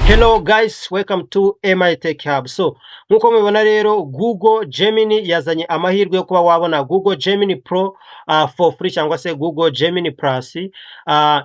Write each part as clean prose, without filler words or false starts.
Hello guys, welcome to MI Tech Hub. So, nkuko mubibona rero Google Gemini yazanye amahirwe yo kuba wabona Google Gemini Pro for free cyangwa se Google Gemini Plus. Uh,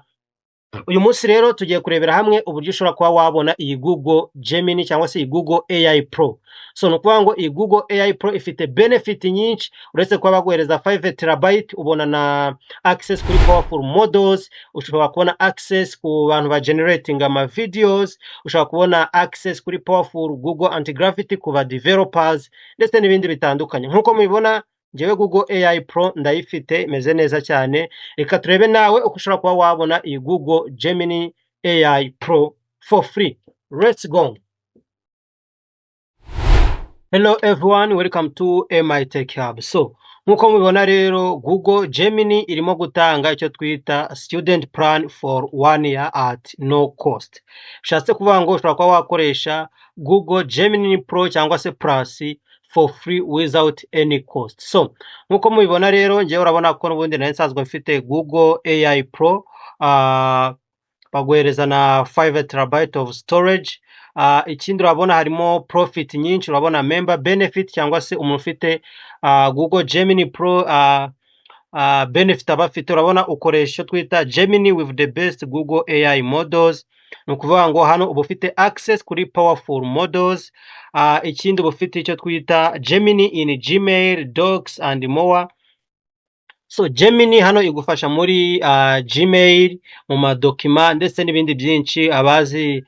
uyu munsi rero tugiye kurebera hamwe uburyo ushobora kuba wabona iyi Google Gemini cyangwa se iyi Google AI Pro. So nukuvuga ngo iyi Google AI Pro ifite benefit nyinshi, uretse kuba baguhereza 5 TB ubona na access kuri powerful models, ushobora kubona access ku bantu ba generating ama videos, ushobora kubona access kuri powerful Google Anti-Gravity ku ba developers ndetse n'ibindi bitandukanye. Nkuko mubibona njyewe Google AI Pro ndayifite, imeze neza cyane. Reka turebe nawe uko ushobora kuba wabona iyi Google Gemini AI Pro for free. Let's go. Hello everyone, welcome to MI Tech Hub. So, nkuko mubibona rero Google Gemini irimo gutanga icyo twita student plan for 1 year at no cost. Bishatse kuvuga ngo ushobora kuba wakoresha Google Gemini Pro cyangwa se Plus for free without any cost. So, nkuko mubibona rero ngiye urabona ko n'ubundi nari nsanzwe mfite Google AI Pro, baguhereza na 5 TB of storage. Ikindi urabona harimo profit nyinshi, urabona member benefit cyangwa se umuntu ufite Google Gemini Pro benefit abafite, urabona ukoresha twita Gemini with the best Google AI models. Nukuvuga ngo hano uba ufite access kuri powerful models. Ikindi uba ufite icyo twita Gemini in Gmail, Docs and more. So Gemini hano igufasha muri Gmail, mu madokima ndetse n'ibindi byinshi. Abazi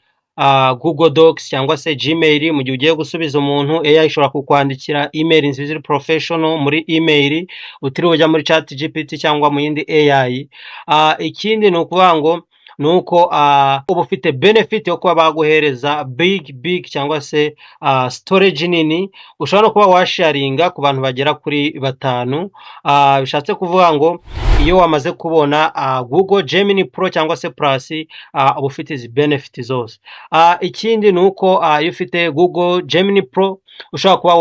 Google Docs cyangwa se Gmail, mu gihe ugiye gusubiza umuntu, AI ishobora kukwandikira email nziza professional muri email, utiriwe ujya muri chat GPT cyangwa mu yindi AI. Ikindi ni ukuvuga ngo nuko uba ufite benefit yo kuba baguhereza big cyangwa se storage nini, ushobora no kuba washaringa ku bantu bagera kuri 5. Bishatse kuvuga ngo iyo wamaze kubona Google Gemini Pro cyangwa se Plus, uba ufite izi benefit zose. Ikindi nuko iyo ufite Google Gemini Pro ushobora kuba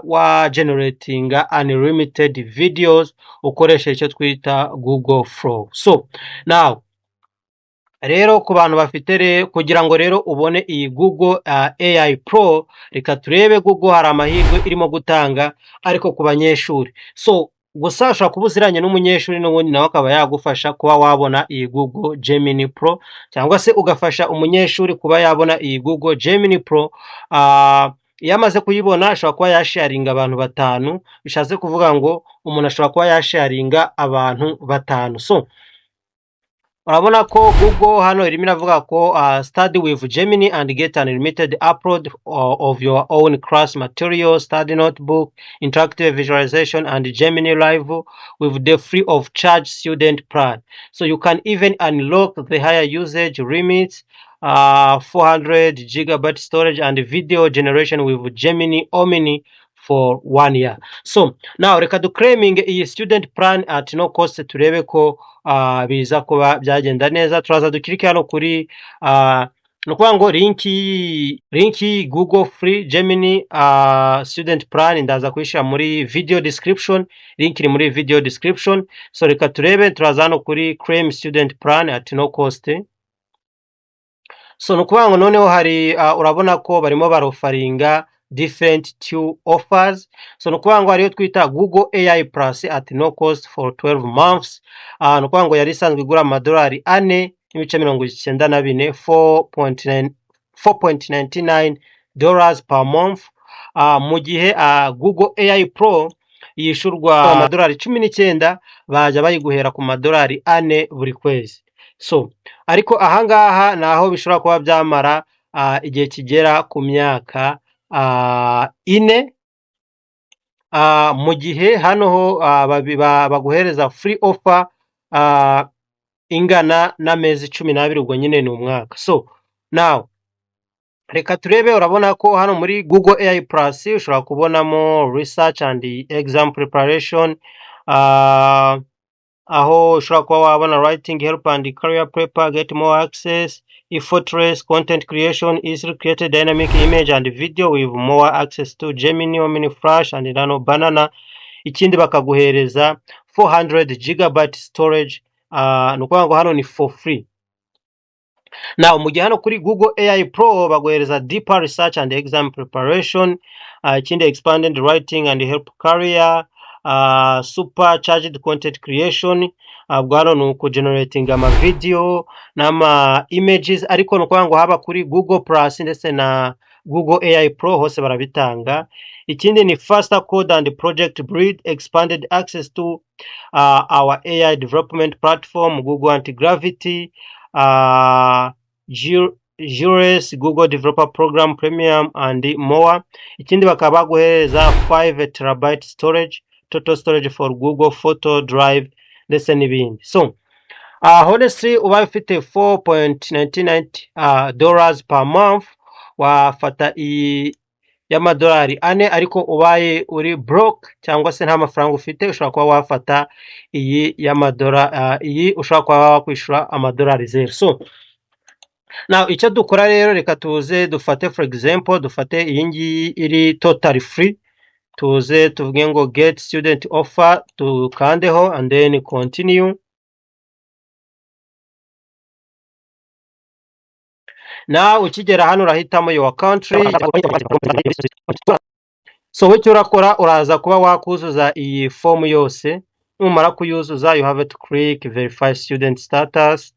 wa generating unlimited videos ukoresha icyo twita Google Flow. So now rero ku bantu bafite kugira ngo rero ubone iyi Google AI Pro, reka turebe Google hari amahirwe irimo gutanga ariko ku banyeshuri. So gusa ushobora kuba uziranye n'umunyeshuri n'ubundi nawe akaba yagufasha kuba wabona iyi Google Gemini Pro, cyangwa se ugafasha umunyeshuri kuba yabona iyi Google Gemini Pro. Iyo amaze kuyibona ashobora kuba yasharinga abantu 5. Bishatse kuvuga ngo umuntu ashobora kuba yasharinga abantu 5. So urabona ko Google hano irimo iravuga ko study with Gemini and get unlimited upload of your own class material, study notebook, interactive visualization and Gemini Live with the free of charge student plan. So you can even unlock the higher usage limits, 400 GB storage and video generation with Gemini Omni for 1 year. So now reka claiming iyi student plan at no cost, turebe ko biza kuba byagenda neza. Turaza dukirike hano kuri nukuvuga ngo linki Google free Gemini student plan ndaza kuyishira muri video description, link iri muri video description. So reka turebe, turaza hano kuri claim student plan at no cost. So nukuvuga ngo noneho hari urabona ko barimo barofaringa different 2 offers. So nukuvuga ngo hariyo twita Google AI Plus at no cost for 12 months. Nukuvuga ngo yari isanzwe igura $4 $4.94, $4.99 per month. Mu gihe Google AI Pro yishurwa $19, baje bayiguhera ku $4 buri kwezi. So ariko ahangaha naho bishobora kuba byamara igihe kigera ku myaka 4. Mu gihe hano ho baguhereza free offer ingana n'amezi 12, ubwo nyine ni umwaka. So now reka turebe, urabona ko hano muri Google AI Plus ushobora kubonamo research and exam preparation, aho ushobora kuba wabona writing help and career prepare, get more access, effortless content creation, easily created dynamic image and video with more access to Gemini, Omni Flash and Nano Banana. Ikindi bakaguhereza 400 GB storage, nukuvuga ngo hano ni for free. Now mu gihe hano kuri Google AI Pro baguhereza deeper research and exam preparation, ikindi expanded writing and help career, supercharged content creation, bwano nuko generating ama video n'ama images, ariko nuko ngo haba kuri Google Plus ndetse na Google AI Pro hose barabitanga. Ikindi ni faster code and project breed, expanded access to our AI development platform, Google Anti-Gravity, Juris, Google Developer Program Premium and more. Ikindi bakaba baguhereza 5 terabyte storage, total storage for Google Photo Drive ndetse n'ibindi. So honestly ubaye ufite $4.99 per month wafata y'amadolari 4, ariko ubaye uri broke cyangwa se nta mafaranga ufite ushobora kuba wafata iyi y'amadolari, iyi ushobora kuba wakwishura amadolari 0. So now icyo dukora rero, reka tuze dufate for example, dufate iyi ngiyi iri totally free, tuze tuvuge ngo get student offer, tukandeho and then continue. Now ukigera hano urahitamo your country. So icyo urakora uraza kuba wakuzuza iyi form yose, numara kuyuzuza you have to click verify student status.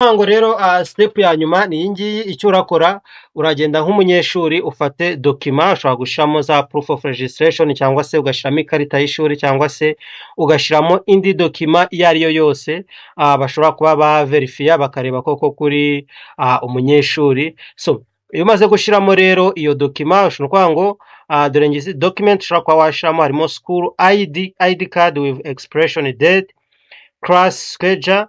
Ngo rero step ya nyuma ni ingiyi, icyo urakora uragenda nk'umunyeshuri ufate document, ushobora gushiramo za proof of registration cyangwa se ugashiramo ikarita y'ishuri cyangwa se ugashiramo indi document iyo ariyo yose bashobora kuba ba verify bakareba koko kuri umunyeshuri. So iyo umaze gushiramo rero iyo document ushobora ngo dore ngizi document ushobora kuba washiramo, harimo school ID card with expiration date, class schedule,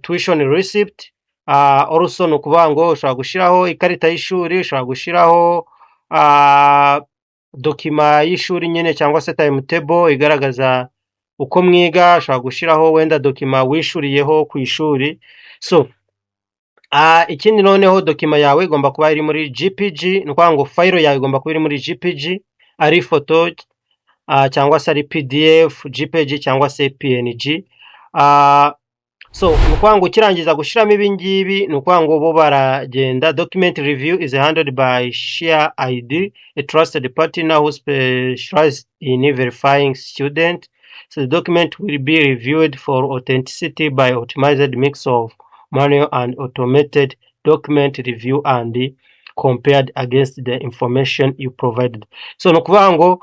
tuition receipt, also nukuvuga ngo ushobora gushiraho ikarita y'ishuri, ushobora gushiraho document y'ishuri nyine cyangwa se timetable igaragaza uko mwiga, ushobora gushiraho wenda document wishuriyeho ku ishuri. So ikindi noneho document yawe igomba kuba iri muri GPG, nukuvuga ngo file yawe igomba kuba iri muri GPG, ari photo cyangwa se ari PDF, JPG cyangwa se PNG. So nukuvuga ngo ukirangiza gushiramo ibi ngibi, nukuvuga ngo bo baragenda. Document review is handled by Share ID, a trusted partner who specializes in verifying student. So the document will be reviewed for authenticity by optimized mix of manual and automated document review and compared against the information you provided. So nukuvuga ngo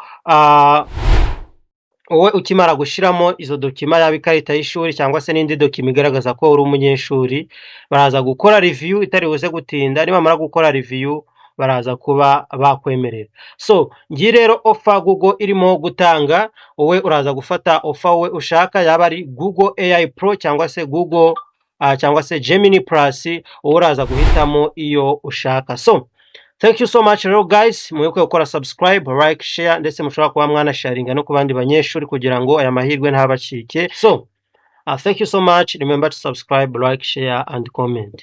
wowe ukimara gushiramo izo document yaba ikarita y'ishuri cyangwa se n'indi document igaragaza ko uri umunyeshuri, baraza gukora review itari buze gutinda. Nibamara gukora review baraza kuba bakwemerera. So ngi rero offer Google irimo gutanga, wowe uraza gufata offer wowe ushaka, yaba ari Google AI Pro cyangwa se Google cyangwa se Gemini Plus, wowe uraza guhitamo iyo ushaka. So thank you so much rero guys, mwibuke gukora subscribe, like, share ndetse mushobora kuba mwana sharinga no kubandi banyeshuri kugira ngo aya mahirwe ntabacike. So thank you so much, remember to subscribe, like, share and comment.